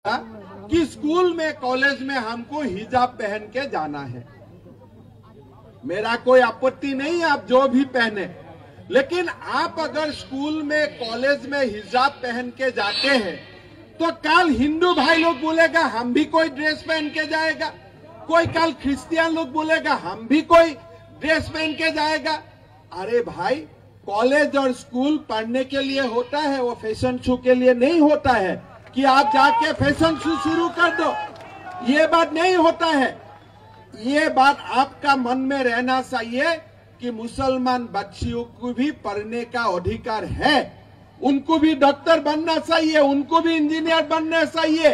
कि स्कूल में कॉलेज में हमको हिजाब पहन के जाना है। मेरा कोई आपत्ति नहीं, आप जो भी पहने, लेकिन आप अगर स्कूल में कॉलेज में हिजाब पहन के जाते हैं तो कल हिंदू भाई लोग बोलेगा हम भी कोई ड्रेस पहन के जाएगा, कोई कल क्रिश्चियन लोग बोलेगा हम भी कोई ड्रेस पहन के जाएगा। अरे भाई, कॉलेज और स्कूल पढ़ने के लिए होता है, वो फैशन शो के लिए नहीं होता है कि आप जाके फैशन शो शुरू कर दो। ये बात नहीं होता है। ये बात आपका मन में रहना चाहिए कि मुसलमान बच्चियों को भी पढ़ने का अधिकार है, उनको भी डॉक्टर बनना चाहिए, उनको भी इंजीनियर बनना चाहिए।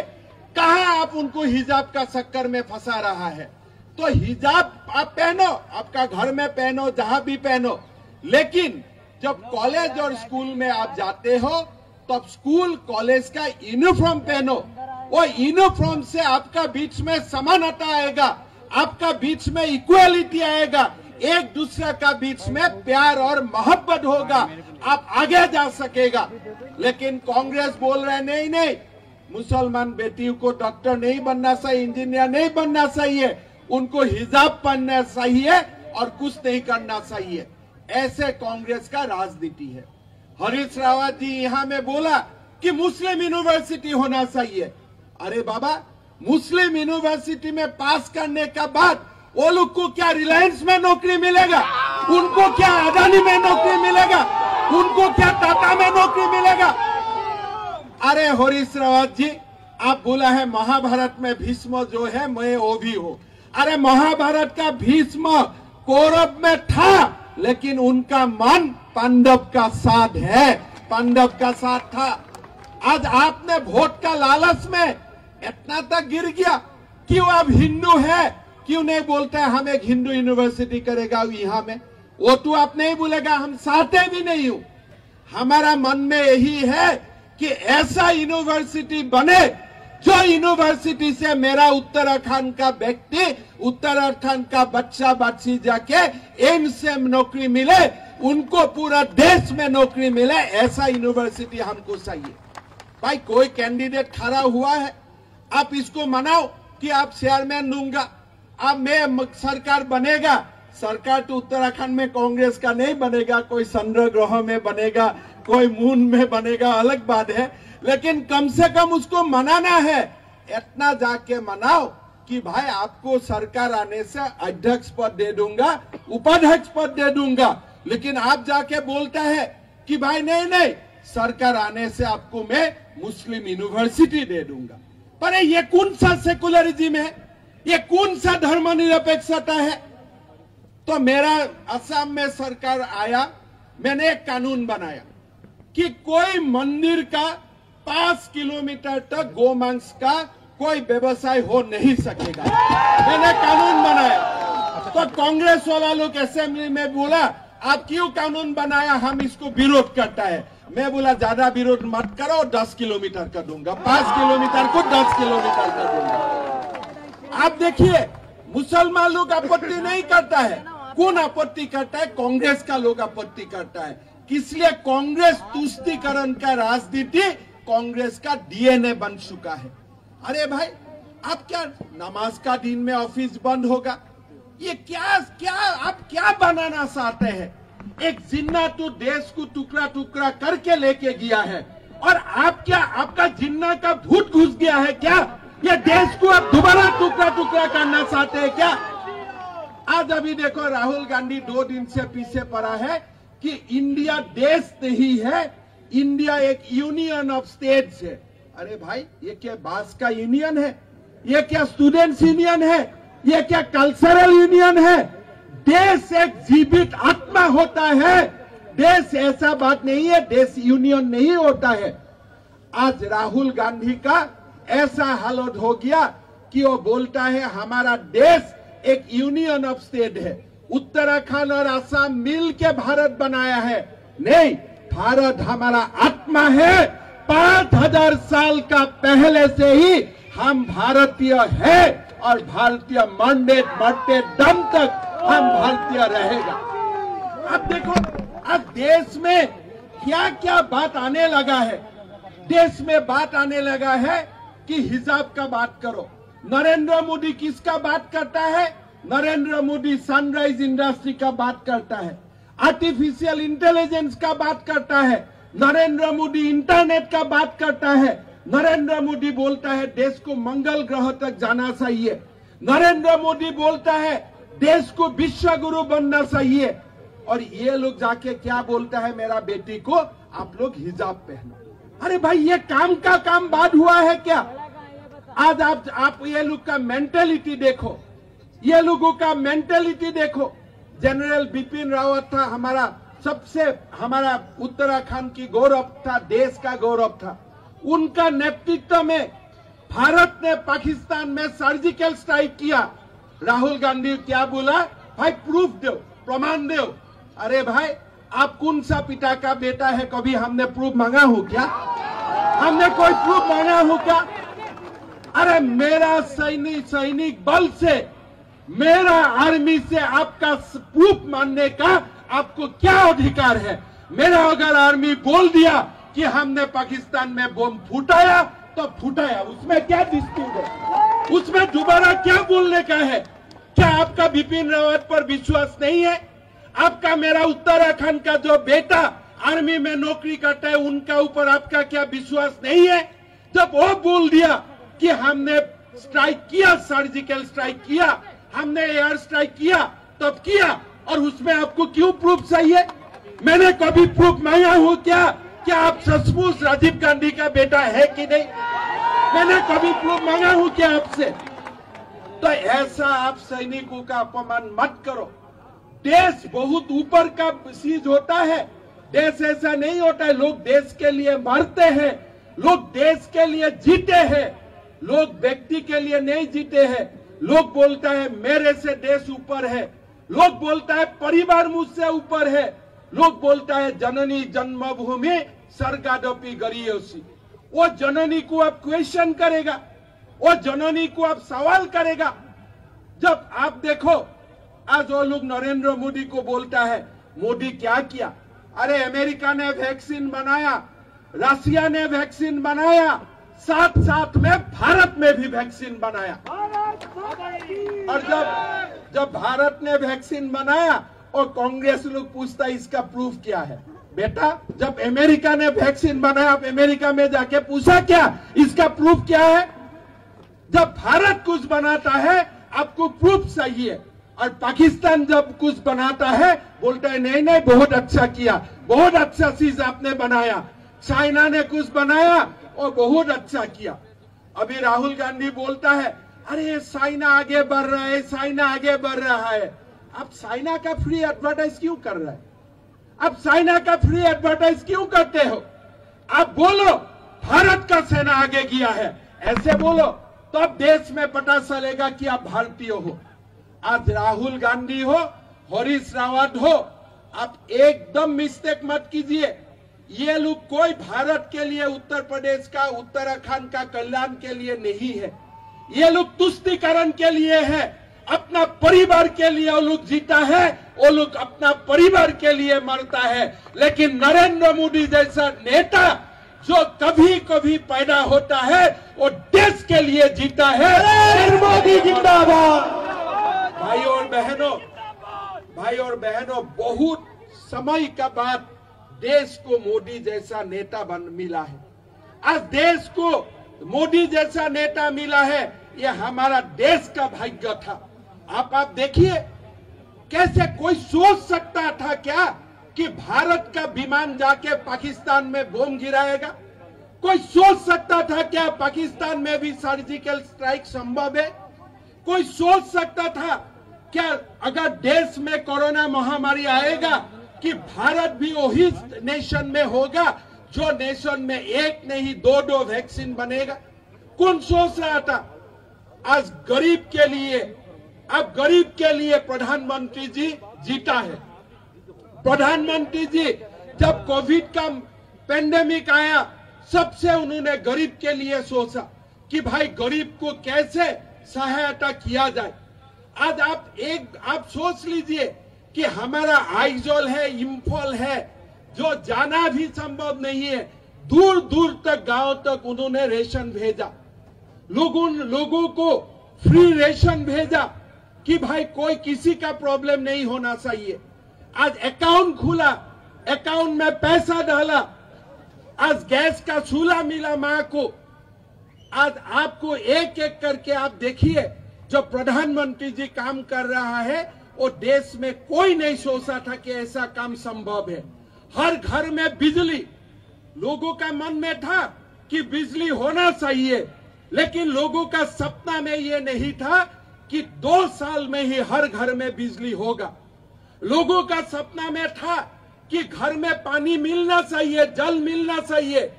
कहाँ आप उनको हिजाब का चक्कर में फंसा रहा है। तो हिजाब आप पहनो, आपका घर में पहनो, जहां भी पहनो, लेकिन जब कॉलेज और स्कूल में आप जाते हो तब स्कूल कॉलेज का यूनिफॉर्म पहनो। वो यूनिफॉर्म से आपका बीच में समानता आएगा, आपका बीच में इक्वालिटी आएगा, एक दूसरे का बीच में प्यार और मोहब्बत होगा, आप आगे जा सकेगा। लेकिन कांग्रेस बोल रहे नहीं नहीं, मुसलमान बेटियों को डॉक्टर नहीं बनना चाहिए, इंजीनियर नहीं बनना चाहिए, उनको हिजाब पहनना चाहिए और कुछ नहीं करना चाहिए। ऐसे कांग्रेस का राजनीति है। हरीश रावत जी यहाँ में बोला कि मुस्लिम यूनिवर्सिटी होना चाहिए। अरे बाबा, मुस्लिम यूनिवर्सिटी में पास करने के बाद वो लोग को क्या रिलायंस में नौकरी मिलेगा, उनको क्या अदानी में नौकरी मिलेगा, उनको क्या टाटा में नौकरी मिलेगा। अरे हरीश रावत जी, आप बोला है महाभारत में भीष्म जो है मैं वो भी हूँ। अरे महाभारत का भीष्म कौरव में था, लेकिन उनका मन पांडव का साथ है, पांडव का साथ था। आज आपने वोट का लालच में इतना तक गिर गया कि वो अब हिंदू है, क्यों नहीं बोलते हैं हम एक हिंदू यूनिवर्सिटी करेगा यहाँ में। वो तो आप नहीं बोलेगा, हम चाहते भी नहीं हूँ। हमारा मन में यही है कि ऐसा यूनिवर्सिटी बने जो यूनिवर्सिटी से मेरा उत्तराखंड का व्यक्ति, उत्तराखंड का बच्चा बच्ची जाके एम्स में नौकरी मिले, उनको पूरा देश में नौकरी मिले, ऐसा यूनिवर्सिटी हमको चाहिए। भाई, कोई कैंडिडेट खड़ा हुआ है, आप इसको मनाओ कि आप चेयरमैन दूंगा, अब मैं सरकार बनेगा। सरकार तो उत्तराखंड में कांग्रेस का नहीं बनेगा, कोई चंद्र ग्रह में बनेगा, कोई मून में बनेगा, अलग बात है, लेकिन कम से कम उसको मनाना है। इतना जाके मनाओ कि भाई आपको सरकार आने से अध्यक्ष पद दे दूंगा, उपाध्यक्ष पद दे दूंगा, लेकिन आप जाके बोलता है कि भाई नहीं नहीं, सरकार आने से आपको मैं मुस्लिम यूनिवर्सिटी दे दूंगा। पर ये कौन सा सेकुलरिज्म है, ये कौन सा धर्मनिरपेक्षता है। तो मेरा असम में सरकार आया, मैंने एक कानून बनाया कि कोई मंदिर का 5 किलोमीटर तक गोमांस का कोई व्यवसाय हो नहीं सकेगा। मैंने कानून बनाया। तो कांग्रेस वाला लोग असेंबली में बोला आप क्यों कानून बनाया, हम इसको विरोध करता है। मैं बोला ज्यादा विरोध मत करो, 10 किलोमीटर कर दूंगा, 5 किलोमीटर को 10 किलोमीटर कर दूंगा। आप देखिए, मुसलमान लोग आपत्ति नहीं करता है, कौन आपत्ति करता है, कांग्रेस का लोग आपत्ति करता है। इसलिए कांग्रेस तुष्टीकरण का राजनीति कांग्रेस का डीएनए बन चुका है। अरे भाई, आप क्या नमाज का दिन में ऑफिस बंद होगा, ये क्या क्या आप क्या बनाना चाहते हैं। एक जिन्ना तो देश को टुकड़ा टुकड़ा करके लेके गया है, और आप क्या, आपका जिन्ना का भूत घुस गया है क्या, ये देश को आप दोबारा टुकड़ा टुकड़ा करना चाहते हैं क्या। आज अभी देखो, राहुल गांधी 2 दिन से पीछे पड़ा है कि इंडिया देश नहीं है, इंडिया एक यूनियन ऑफ स्टेट्स है। अरे भाई, ये क्या बास का यूनियन है, ये क्या स्टूडेंट्स यूनियन है, ये क्या कल्चरल यूनियन है। देश एक जीवित आत्मा होता है, देश ऐसा बात नहीं है, देश यूनियन नहीं होता है। आज राहुल गांधी का ऐसा हालत हो गया कि वो बोलता है हमारा देश एक यूनियन ऑफ स्टेट है, उत्तराखंड और असम मिल के भारत बनाया है। नहीं, भारत हमारा आत्मा है। 5000 साल का पहले से ही हम भारतीय है, और भारतीय मरते दम तक हम भारतीय रहेगा। अब देखो, अब देश में क्या क्या बात आने लगा है। देश में बात आने लगा है कि हिजाब का बात करो। नरेंद्र मोदी किसका बात करता है? नरेंद्र मोदी सनराइज इंडस्ट्री का बात करता है, आर्टिफिशियल इंटेलिजेंस का बात करता है, नरेंद्र मोदी इंटरनेट का बात करता है, नरेंद्र मोदी बोलता है देश को मंगल ग्रह तक जाना चाहिए, नरेंद्र मोदी बोलता है देश को विश्व गुरु बनना चाहिए, और ये लोग जाके क्या बोलता है मेरा बेटी को आप लोग हिजाब पहनो। अरे भाई ये काम का काम बाद हुआ है क्या? आज आप ये लोग का मेंटेलिटी देखो, ये लोगों का मेंटेलिटी देखो। जनरल बिपिन रावत था हमारा उत्तराखंड की गौरव था, देश का गौरव था। उनका नेतृत्व में भारत ने पाकिस्तान में सर्जिकल स्ट्राइक किया। राहुल गांधी क्या बोला? भाई प्रूफ दो, प्रमाण दो। अरे भाई आप कौन सा पिता का बेटा है? कभी हमने प्रूफ मांगा हो क्या? हमने कोई प्रूफ मांगा हो क्या? अरे मेरा सैनिक बल से, मेरा आर्मी से आपका प्रूफ मानने का आपको क्या अधिकार है? मेरा अगर आर्मी बोल दिया कि हमने पाकिस्तान में बम फूटाया तो फूटाया, उसमें क्या डिस्प्यूट है? उसमें दोबारा क्या बोलने का है? क्या आपका बिपिन रावत पर विश्वास नहीं है? आपका मेरा उत्तराखंड का जो बेटा आर्मी में नौकरी करता है उनका ऊपर आपका क्या विश्वास नहीं है? जब वो बोल दिया कि हमने स्ट्राइक किया, सर्जिकल स्ट्राइक किया, हमने एयर स्ट्राइक किया, तब किया, और उसमें आपको क्यों प्रूफ चाहिए? मैंने कभी प्रूफ मांगा हो क्या? क्या आप सचमुच राजीव गांधी का बेटा है कि नहीं? मैंने कभी प्रूफ मांगा हूं क्या आपसे? तो ऐसा आप सैनिकों का अपमान मत करो। देश बहुत ऊपर का चीज होता है, देश ऐसा नहीं होता है। लोग देश के लिए मरते हैं, लोग देश के लिए जीते हैं, लोग व्यक्ति के लिए नहीं जीते हैं। लोग बोलता है मेरे से देश ऊपर है, लोग बोलता है परिवार मुझसे ऊपर है, लोग बोलता है जननी जन्मभूमि स्वर्गादपि गरीयसी। वो जननी को आप क्वेश्चन करेगा, वो जननी को आप सवाल करेगा। जब आप देखो आज वो लोग नरेंद्र मोदी को बोलता है मोदी क्या किया? अरे अमेरिका ने वैक्सीन बनाया, रशिया ने वैक्सीन बनाया, साथ साथ में भारत में भी वैक्सीन बनाया। और जब भारत ने वैक्सीन बनाया और कांग्रेस लोग पूछता है इसका प्रूफ क्या है? बेटा जब अमेरिका ने वैक्सीन बनाया, आप अमेरिका में जाके पूछा क्या इसका प्रूफ क्या है? जब भारत कुछ बनाता है आपको प्रूफ चाहिए, और पाकिस्तान जब कुछ बनाता है बोलता है नहीं नहीं बहुत अच्छा किया, बहुत अच्छा चीज आपने बनाया। चाइना ने कुछ बनाया और बहुत अच्छा किया। अभी राहुल गांधी बोलता है अरे चाइना आगे बढ़ रहा है, चाइना आगे बढ़ रहा है। आप चाइना का फ्री एडवर्टाइज क्यों कर रहे हैं? आप चाइना का फ्री एडवर्टाइज क्यों करते हो? आप बोलो भारत का सेना आगे गया है, ऐसे बोलो तो अब देश में पता चलेगा कि आप भारतीय हो। आज राहुल गांधी हो, हरीश रावत हो, आप एकदम मिस्टेक मत कीजिए। ये लोग कोई भारत के लिए, उत्तर प्रदेश का, उत्तराखंड का कल्याण के लिए नहीं है। ये लोग तुष्टीकरण के लिए है, अपना परिवार के लिए वो लोग जीता है, वो लोग अपना परिवार के लिए मरता है। लेकिन नरेंद्र मोदी जैसा नेता जो कभी कभी पैदा होता है वो देश के लिए जीता है। मोदी जिंदाबाद। भाई और बहनों, बहुत समय का बाद देश को मोदी जैसा नेता मिला है। आज देश को मोदी जैसा नेता मिला है, ये हमारा देश का भाग्य था। आप देखिए कैसे कोई सोच सकता था क्या कि भारत का विमान जाके पाकिस्तान में बम गिराएगा? कोई सोच सकता था क्या पाकिस्तान में भी सर्जिकल स्ट्राइक संभव है? कोई सोच सकता था क्या अगर देश में कोरोना महामारी आएगा कि भारत भी वही नेशन में होगा जो नेशन में एक नहीं दो वैक्सीन बनेगा? कौन सोच रहा था? आज गरीब के लिए, अब गरीब के लिए प्रधानमंत्री जी जीता है। प्रधानमंत्री जी जब कोविड का पेंडेमिक आया, सबसे उन्होंने गरीब के लिए सोचा कि भाई गरीब को कैसे सहायता किया जाए। आज आप सोच लीजिए कि हमारा आइजोल है, इम्फॉल है, जो जाना भी संभव नहीं है, दूर दूर तक गांव तक उन्होंने रेशन भेजा। लोगों को फ्री रेशन भेजा कि भाई कोई किसी का प्रॉब्लम नहीं होना चाहिए। आज अकाउंट खुला, अकाउंट में पैसा डाला, आज गैस का चूल्हा मिला मां को। आज आपको एक एक करके आप देखिए, जो प्रधानमंत्री जी काम कर रहा है वो देश में कोई नहीं सोचा था कि ऐसा काम संभव है। हर घर में बिजली, लोगों का मन में था कि बिजली होना चाहिए, लेकिन लोगों का सपना में ये नहीं था कि 2 साल में ही हर घर में बिजली होगा। लोगों का सपना में था कि घर में पानी मिलना चाहिए, जल मिलना चाहिए,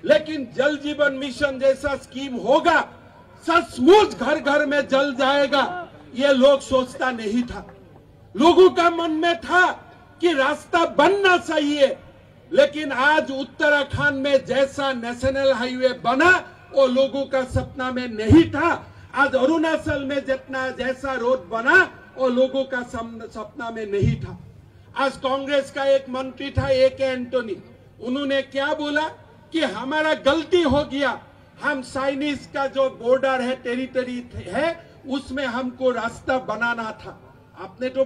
लेकिन जल जीवन मिशन जैसा स्कीम होगा, सचमुच घर घर में जल जाएगा, ये लोग सोचता नहीं था। लोगों का मन में था कि रास्ता बनना चाहिए, लेकिन आज उत्तराखंड में जैसा नेशनल हाईवे बना वो लोगों का सपना में नहीं था। आज अरुणाचल में जितना जैसा रोड बना वो लोगों का सपना में नहीं था। आज कांग्रेस का एक मंत्री था AK एंटोनी, उन्होंने क्या बोला कि हमारा गलती हो गया, हम चाइनीज का जो बॉर्डर है, टेरिटरी है, उसमें हमको रास्ता बनाना था। आपने तो